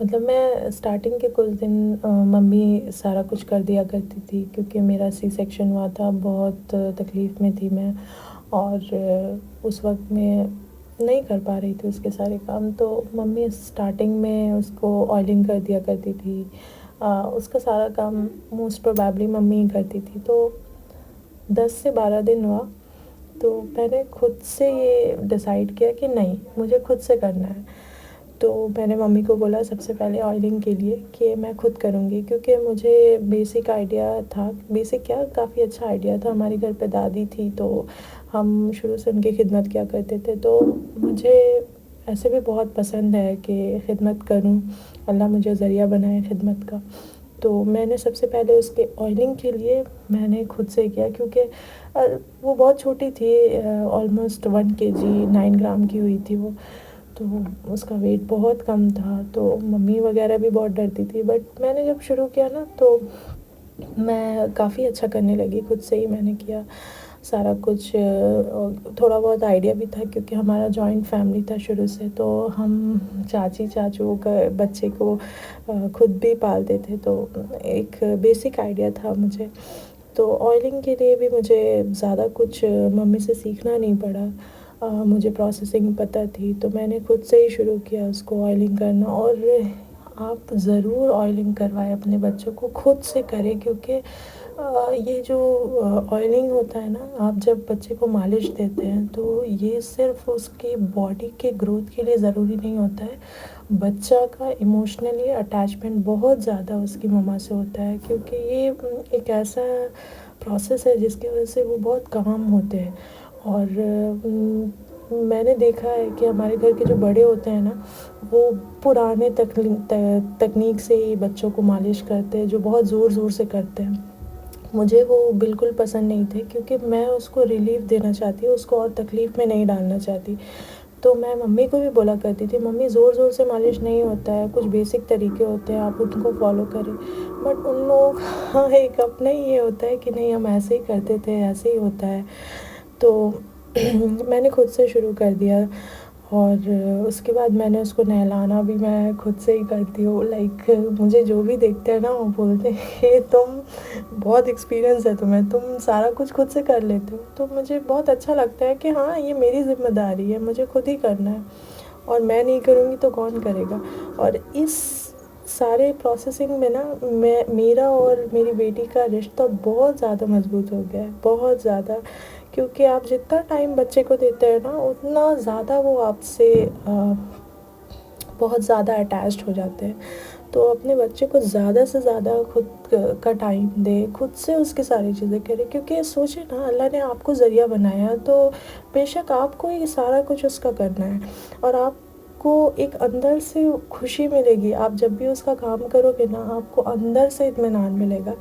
مطلب میں اسٹارٹنگ کے کچھ دن ممی سارا کچھ کر دیا کرتی تھی، کیونکہ میرا سی سیکشن ہوا تھا، بہت تکلیف میں تھی میں، اور اس وقت میں نہیں کر پا رہی تھی اس کے سارے کام، تو ممی اسٹارٹنگ میں اس کو آئلنگ کر دیا کرتی تھی، اس کا سارا کام موسٹ پروبیبلی ممی ہی کرتی تھی۔ تو 10 سے 12 دن ہوا تو میں نے خود سے یہ ڈیسائیڈ کیا کہ نہیں، مجھے خود سے کرنا ہے۔ تو میں نے ممی کو بولا سب سے پہلے آئلنگ کے لیے کہ میں خود کروں گی، کیونکہ مجھے بیسک آئیڈیا تھا، بیسک کیا کافی اچھا آئیڈیا تھا، ہمارے گھر پہ دادی تھی تو ہم شروع سے ان کی خدمت کیا کرتے تھے، تو مجھے ایسے بھی بہت پسند ہے کہ خدمت کروں، اللہ مجھے ذریعہ بنائے خدمت کا۔ تو میں نے سب سے پہلے اس کے آئلنگ کے لیے میں نے خود سے کیا، کیونکہ وہ بہت چھوٹی تھی، آلموسٹ 1 kg 9 گرام کی ہوئی تھی وہ، تو اس کا ویٹ بہت کم تھا، تو ممی وغیرہ بھی بہت ڈرتی تھی، بٹ میں نے جب شروع کیا نا تو میں کافی اچھا کرنے لگی، خود سے ہی میں نے کیا سارا کچھ۔ تھوڑا بہت آئیڈیا بھی تھا کیونکہ ہمارا جوائنٹ فیملی تھا شروع سے، تو ہم چاچی چاچو کا بچے کو خود بھی پالتے تھے، تو ایک بیسک آئیڈیا تھا مجھے۔ تو آئلنگ کے لیے بھی مجھے زیادہ کچھ ممی سے سیکھنا نہیں پڑا، مجھے پروسیسنگ پتہ تھی، تو میں نے خود سے ہی شروع کیا اس کو آئلنگ کرنا۔ اور آپ ضرور آئلنگ کروائیں اپنے بچوں کو، خود سے کریں، کیونکہ یہ جو آئلنگ ہوتا ہے نا، آپ جب بچے کو مالش دیتے ہیں تو یہ صرف اس کی باڈی کے گروتھ کے لیے ضروری نہیں ہوتا ہے، بچہ کا ایموشنلی اٹیچمنٹ بہت زیادہ اس کی مما سے ہوتا ہے، کیونکہ یہ ایک ایسا پروسیس ہے جس کی وجہ سے وہ بہت کام ہوتے ہیں۔ اور میں نے دیکھا ہے کہ ہمارے گھر کے جو بڑے ہوتے ہیں نا، وہ پرانے تکنیک سے ہی بچوں کو مالش کرتے ہیں، جو بہت زور زور سے کرتے ہیں۔ مجھے وہ بالکل پسند نہیں تھے، کیونکہ میں اس کو ریلیف دینا چاہتی ہوں، اس کو اور تکلیف میں نہیں ڈالنا چاہتی۔ تو میں ممی کو بھی بولا کرتی تھی ممی زور زور سے مالش نہیں ہوتا ہے، کچھ بیسک طریقے ہوتے ہیں، آپ ان کو فالو کریں، بٹ ان لوگوں کا ایک اپنا ہی یہ ہوتا ہے کہ نہیں ہم ایسے ہی کرتے تھے، ایسے ہی ہوتا ہے۔ تو میں نے خود سے شروع کر دیا، اور اس کے بعد میں نے اس کو نہلانا بھی میں خود سے ہی کرتی ہوں، لائک مجھے جو بھی دیکھتے ہیں نا وہ بولتے ہیں کہ تم بہت ایکسپیرئنس ہے تمہیں، تم سارا کچھ خود سے کر لیتے ہو، تو مجھے بہت اچھا لگتا ہے کہ ہاں یہ میری ذمہ داری ہے، مجھے خود ہی کرنا ہے، اور میں نہیں کروں گی تو کون کرے گا۔ اور اس سارے پروسیسنگ میں نا میرا اور میری بیٹی کا رشتہ بہت زیادہ مضبوط ہو گیا ہے، بہت زیادہ، کیونکہ آپ جتنا ٹائم بچے کو دیتے ہیں نا اتنا زیادہ وہ آپ سے بہت زیادہ اٹیچڈ ہو جاتے ہیں۔ تو اپنے بچے کو زیادہ سے زیادہ خود کا ٹائم دے، خود سے اس کی ساری چیزیں کرے، کیونکہ سوچیں نا اللہ نے آپ کو ذریعہ بنایا تو بے شک آپ کو یہ سارا کچھ اس کا کرنا ہے، اور آپ کو ایک اندر سے خوشی ملے گی، آپ جب بھی اس کا کام کرو گے نا آپ کو اندر سے اطمینان ملے گا۔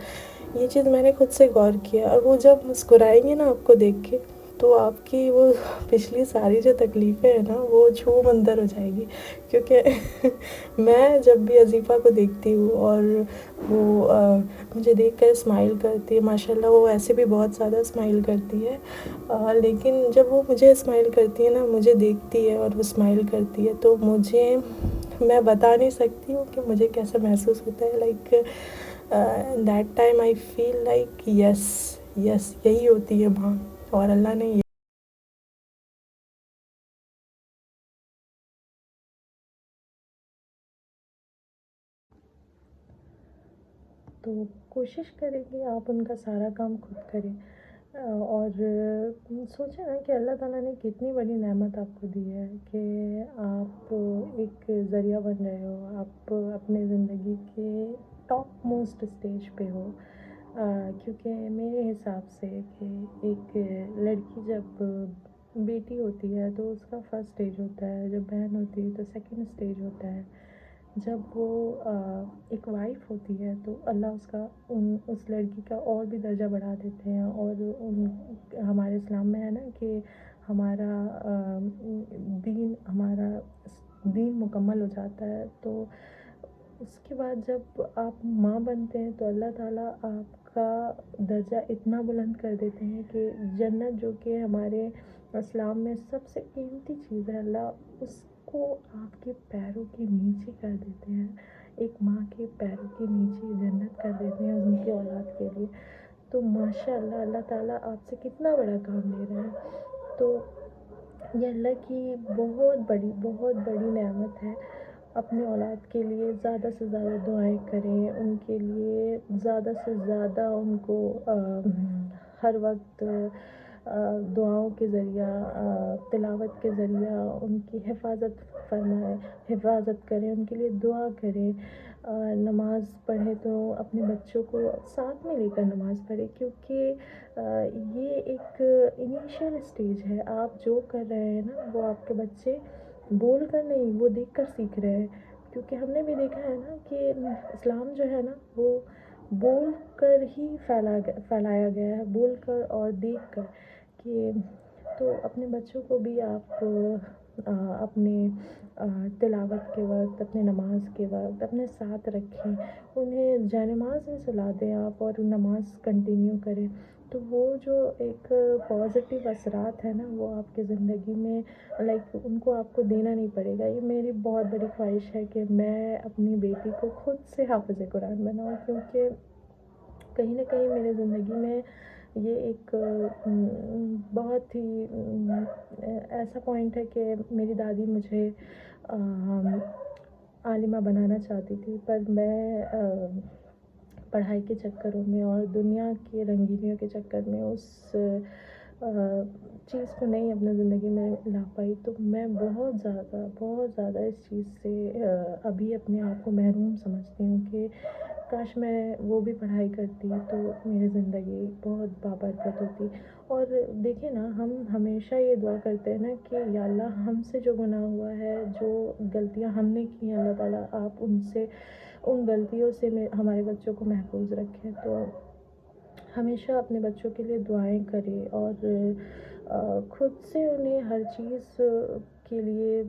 یہ چیز میں نے خود سے غور کیا، اور وہ جب مسکرائیں گے نا آپ کو دیکھ کے تو آپ کی وہ پچھلی ساری جو تکلیفیں ہیں نا وہ چھو مندر ہو جائے گی، کیونکہ میں جب بھی عظیفہ کو دیکھتی ہوں اور وہ مجھے دیکھ کر اسمائل کرتی ہے، ماشاء اللہ وہ ایسے بھی بہت زیادہ اسمائل کرتی ہے، لیکن جب وہ مجھے اسمائل کرتی ہے نا، مجھے دیکھتی ہے اور وہ اسمائل کرتی ہے، تو میں بتا نہیں سکتی ہوں کہ مجھے کیسا محسوس ہوتا ہے، like that time I feel like yes yes یہی ہوتی ہے ماں، اور اللہ نے تو کوشش کریں کہ آپ ان کا سارا کام خود کریں، اور سوچیں نا کہ اللہ تعالیٰ نے کتنی بڑی نعمت آپ کو دی ہے کہ آپ ایک ذریعہ بن رہے ہو، آپ اپنے زندگی کے ٹاپ موسٹ اسٹیج پہ ہو، کیونکہ میرے حساب سے کہ ایک لڑکی جب بیٹی ہوتی ہے تو اس کا فرسٹ اسٹیج ہوتا ہے، جب بہن ہوتی ہے تو سیکنڈ اسٹیج ہوتا ہے، جب وہ ایک وائف ہوتی ہے تو اللہ اس لڑکی کا اور بھی درجہ بڑھا دیتے ہیں، اور ہمارے اسلام میں ہے نا کہ ہمارا دین مکمل ہو جاتا ہے، تو اس کے بعد جب آپ ماں بنتے ہیں تو اللہ تعالیٰ آپ کا درجہ اتنا بلند کر دیتے ہیں کہ جنت جو کہ ہمارے اسلام میں سب سے قیمتی چیز ہے، اللہ اس کو آپ کے پیروں کے نیچے کر دیتے ہیں، ایک ماں کے پیروں کے نیچے جنت کر دیتے ہیں ان کی اولاد کے لیے. تو ماشاء اللہ اللہ تعالیٰ آپ سے کتنا بڑا کام لے رہے ہیں. تو یہ اللہ کی بہت بڑی نعمت ہے. اپنے اولاد کے لیے زیادہ سے زیادہ دعائیں کریں، ان کے لیے زیادہ سے زیادہ ان کو ہر وقت دعاؤں کے ذریعہ، تلاوت کے ذریعہ ان کی حفاظت فرمائے، حفاظت کریں، ان کے لیے دعا کریں. نماز پڑھے تو اپنے بچوں کو ساتھ میں لے کر نماز پڑھے، کیونکہ یہ ایک انیشیل اسٹیج ہے. آپ جو کر رہے ہیں نا وہ آپ کے بچے بول کر نہیں، وہ دیکھ کر سیکھ رہے ہیں. کیونکہ ہم نے بھی دیکھا ہے نا کہ اسلام جو ہے نا وہ بول کر ہی پھیلایا گیا ہے، بول کر اور دیکھ کر. کہ تو اپنے بچوں کو بھی آپ اپنے تلاوت کے وقت، اپنے نماز کے وقت اپنے ساتھ رکھیں، انہیں جانماز میں سلا دیں آپ اور نماز کنٹینیو کریں. تو وہ جو ایک پازیٹیو اثرات ہے نا وہ آپ کی زندگی میں ان کو آپ کو دینا نہیں پڑے گا. یہ میری بہت بڑی خواہش ہے کہ میں اپنی بیٹی کو خود سے حافظ قرآن بناؤں، کیونکہ کہیں نہ کہیں میرے زندگی میں یہ ایک بہت ہی ایسا پوائنٹ ہے کہ میری دادی مجھے عالمہ بنانا چاہتی تھی، پر میں پڑھائی کے چکروں میں اور دنیا کی رنگینیوں کے چکر میں اس چیز کو نہیں اپنے زندگی میں لا پائی. تو میں بہت زیادہ اس چیز سے ابھی اپنے آپ کو محروم سمجھتی ہوں کہ کاش میں وہ بھی پڑھائی کرتی تو میری زندگی بہت بابرکت ہوتی. اور دیکھیں نا، ہم ہمیشہ یہ دعا کرتے ہیں نا کہ یا اللہ ہم سے جو گناہ ہوا ہے، جو غلطیاں ہم نے کی ہیں، اللہ تعالیٰ آپ ان غلطیوں سے ہمارے بچوں کو محفوظ رکھیں. تو ہمیشہ اپنے بچوں کے لیے دعائیں کریں اور خود سے انہیں ہر چیز کے لیے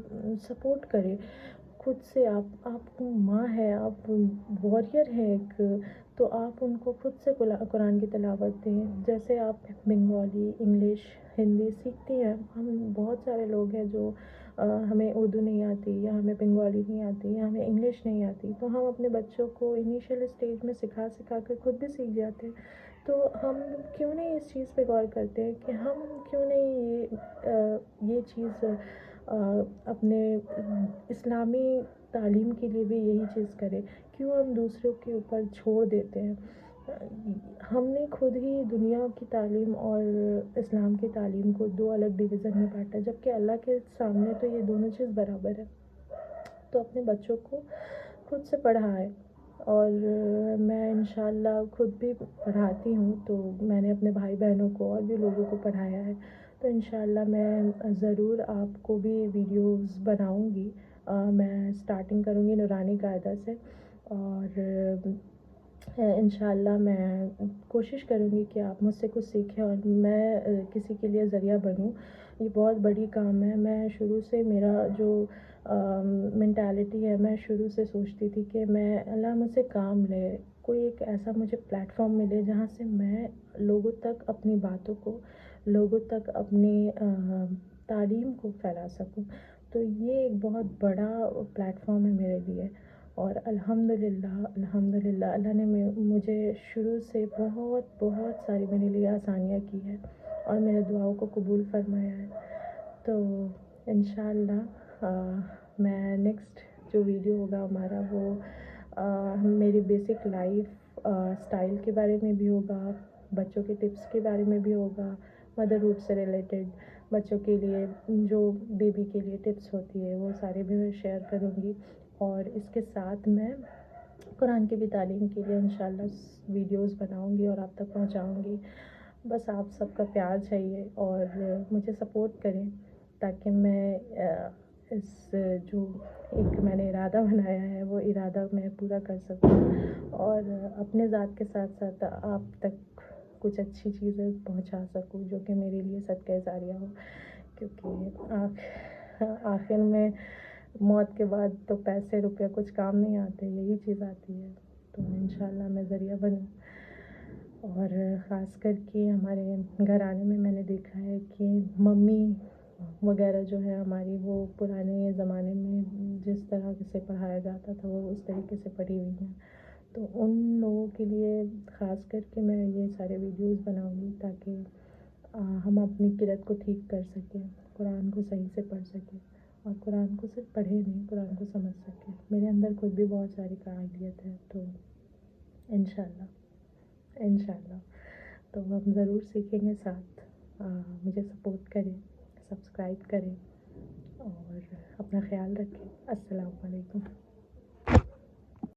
سپورٹ کریں. خود سے آپ ماں ہے، آپ وارئر ہیں ایک، تو آپ ان کو خود سے قرآن کی تلاوت دیں. جیسے آپ بنگالی، انگلش، ہندی سیکھتی ہیں. ہم بہت سارے لوگ ہیں جو ہمیں اردو نہیں آتی، یا ہمیں بنگالی نہیں آتی، یا ہمیں انگلش نہیں آتی، تو ہم اپنے بچوں کو انیشیل اسٹیج میں سکھا کر خود بھی سیکھ جاتے ہیں. تو ہم کیوں نہیں اس چیز پہ غور کرتے ہیں کہ ہم کیوں نہیں یہ چیز اپنے اسلامی تعلیم کے لیے بھی یہی چیز کریں. کیوں ہم دوسروں کے اوپر چھوڑ دیتے ہیں؟ ہم نے خود ہی دنیا کی تعلیم اور اسلام کی تعلیم کو دو الگ ڈویژن میں بانٹا، جبکہ اللہ کے سامنے تو یہ دونوں چیز برابر ہے. تو اپنے بچوں کو خود سے پڑھائیں. اور میں انشاءاللہ خود بھی پڑھاتی ہوں، تو میں نے اپنے بھائی بہنوں کو اور بھی لوگوں کو پڑھایا ہے. تو انشاءاللہ میں ضرور آپ کو بھی ویڈیوز بناؤں گی. میں اسٹارٹنگ کروں گی نورانی قاعدہ سے، اور انشاءاللہ میں کوشش کروں گی کہ آپ مجھ سے کچھ سیکھیں اور میں کسی کے لیے ذریعہ بنوں. یہ بہت بڑی کام ہے. میں شروع سے میرا جو مینٹیلٹی ہے، میں شروع سے سوچتی تھی کہ میں اللہ مجھ سے کام لے، کوئی ایک ایسا مجھے پلیٹ فارم ملے جہاں سے میں لوگوں تک اپنی باتوں کو، لوگوں تک اپنی تعلیم کو پھیلا سکوں. تو یہ ایک بہت بڑا پلیٹ فارم ہے میرے لیے. اور الحمدللہ اللہ نے مجھے شروع سے بہت ساری میرے لیے آسانیاں کی ہے اور میرے دعاؤں کو قبول فرمایا ہے. تو انشاءاللہ میں نیکسٹ جو ویڈیو ہوگا ہمارا، وہ میری بیسک لائف اسٹائل کے بارے میں بھی ہوگا، بچوں کے ٹپس کے بارے میں بھی ہوگا، مدرہوڈ سے ریلیٹڈ بچوں کے لیے جو بیبی کے لیے ٹپس ہوتی ہے وہ سارے بھی میں شیئر کروں گی. اور اس کے ساتھ میں قرآن کی بھی تعلیم کے لیے انشاءاللہ ویڈیوز بناؤں گی اور آپ تک پہنچاؤں گی. بس آپ سب کا پیار چاہیے اور مجھے سپورٹ کریں، تاکہ میں اس جو ایک میں نے ارادہ بنایا ہے وہ ارادہ میں پورا کر سکوں، اور اپنے ذات کے ساتھ ساتھ آپ تک کچھ اچھی چیزیں پہنچا سکوں جو کہ میرے لیے صدقہ جاریہ ہو. کیونکہ آخر میں موت کے بعد تو پیسے روپے کچھ کام نہیں آتے، یہی چیز آتی ہے. تو انشاءاللہ میں ذریعہ بنوں. اور خاص کر کے ہمارے گھرانے میں میں نے دیکھا ہے کہ ممی وغیرہ جو ہے ہماری، وہ پرانے زمانے میں جس طرح سے پڑھایا جاتا تھا وہ اس طریقے سے پڑھی ہوئی ہیں. تو ان لوگوں کے لیے خاص کر کے میں یہ سارے ویڈیوز بناؤں گی تاکہ ہم اپنی قرت کو ٹھیک کر سکیں، قرآن کو صحیح سے پڑھ سکیں، اور قرآن کو صرف پڑھے نہیں، قرآن کو سمجھ سکیں. میرے اندر خود بھی بہت ساری قابلیت ہے، تو انشاءاللہ تو ہم ضرور سیکھیں گے ساتھ. مجھے سپورٹ کریں، سبسکرائب کریں اور اپنا خیال رکھیں. السلام علیکم.